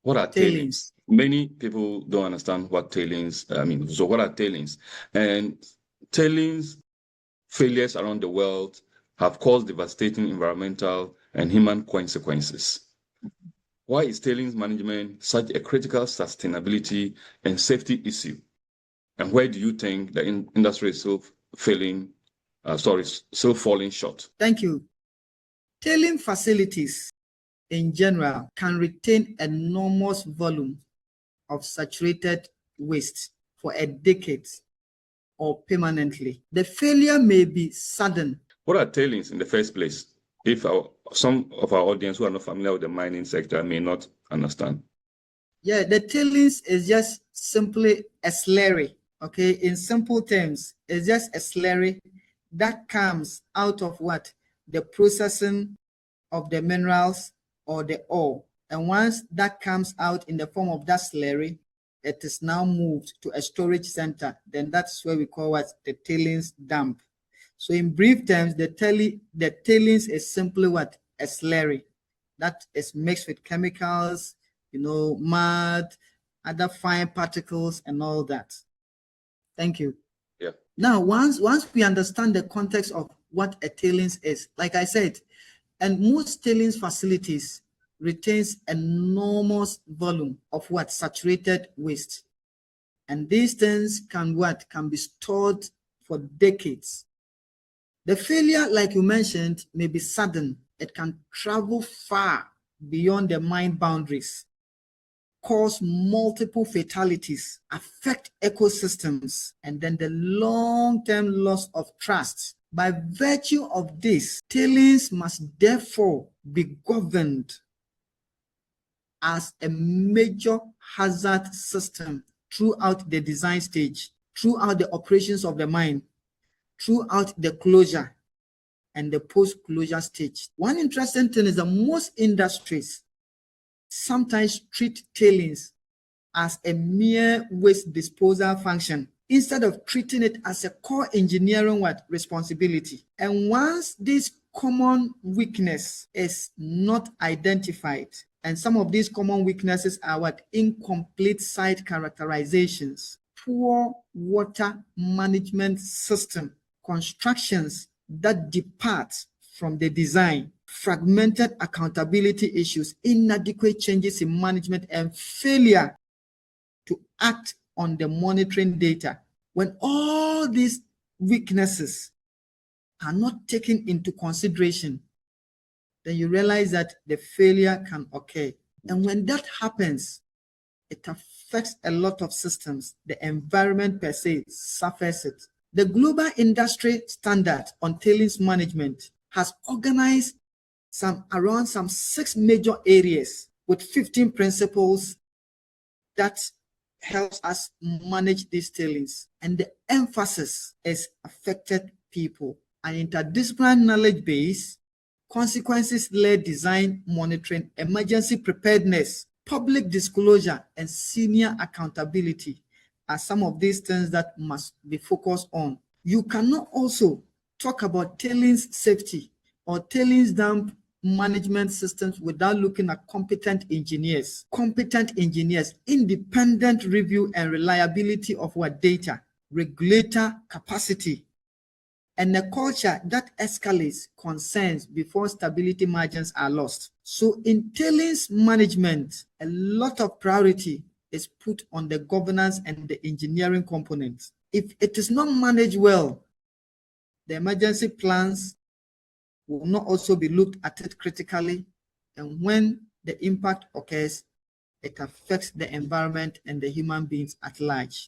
What are tailings? Many people don't understand what tailings mean. So what are tailings? And tailings failures around the world have caused devastating environmental and human consequences. Why is tailings management such a critical sustainability and safety issue? And where do you think the industry is still falling short? Thank you. Tailing facilities in general can retain enormous volume of saturated waste for a decade or permanently. The failure may be sudden. What are tailings in the first place? If some of our audience who are not familiar with the mining sector may not understand. Yeah, the tailings is just simply a slurry. Okay, in simple terms, it's just a slurry that comes out of what? The processing of the minerals or the ore. And once that comes out in the form of that slurry, it is now moved to a storage center. Then that's where we call what? The tailings dump. So in brief terms, the tailings is simply what? A slurry that is mixed with chemicals, mud, other fine particles and all that. Thank you. Yeah. Now, once we understand the context of what a tailings is, like I said, and most tailings facilities retains enormous volume of what? Saturated waste. And these things can be stored for decades. The failure, like you mentioned, may be sudden. It can travel far beyond the mine boundaries, cause multiple fatalities, affect ecosystems, and then the long-term loss of trust. By virtue of this, tailings must therefore be governed as a major hazard system throughout the design stage, throughout the operations of the mine, throughout the closure and the post-closure stage. One interesting thing is that most industries sometimes treat tailings as a mere waste disposal function instead of treating it as a core engineering responsibility. And once this common weakness is not identified, and some of these common weaknesses are incomplete site characterizations, poor water management system, constructions that depart from the design, fragmented accountability issues, inadequate changes in management, and failure to act on the monitoring data. When all these weaknesses are not taken into consideration, then you realize that the failure can occur. And when that happens, it affects a lot of systems. The environment per se suffers it. The global industry standard on tailings management has organized around 6 major areas with 15 principles that helps us manage these tailings. And the emphasis is affected people, an interdisciplinary knowledge base, consequences-led design monitoring, emergency preparedness, public disclosure, and senior accountability are some of these things that must be focused on. You cannot also talk about tailings safety or tailings dump management systems without looking at competent engineers, independent review and reliability of data, regulator capacity, and a culture that escalates concerns before stability margins are lost. So in tailings management, a lot of priority is put on the governance and the engineering components. If it is not managed well, the emergency plans will not also be looked at it critically, and when the impact occurs, it affects the environment and the human beings at large.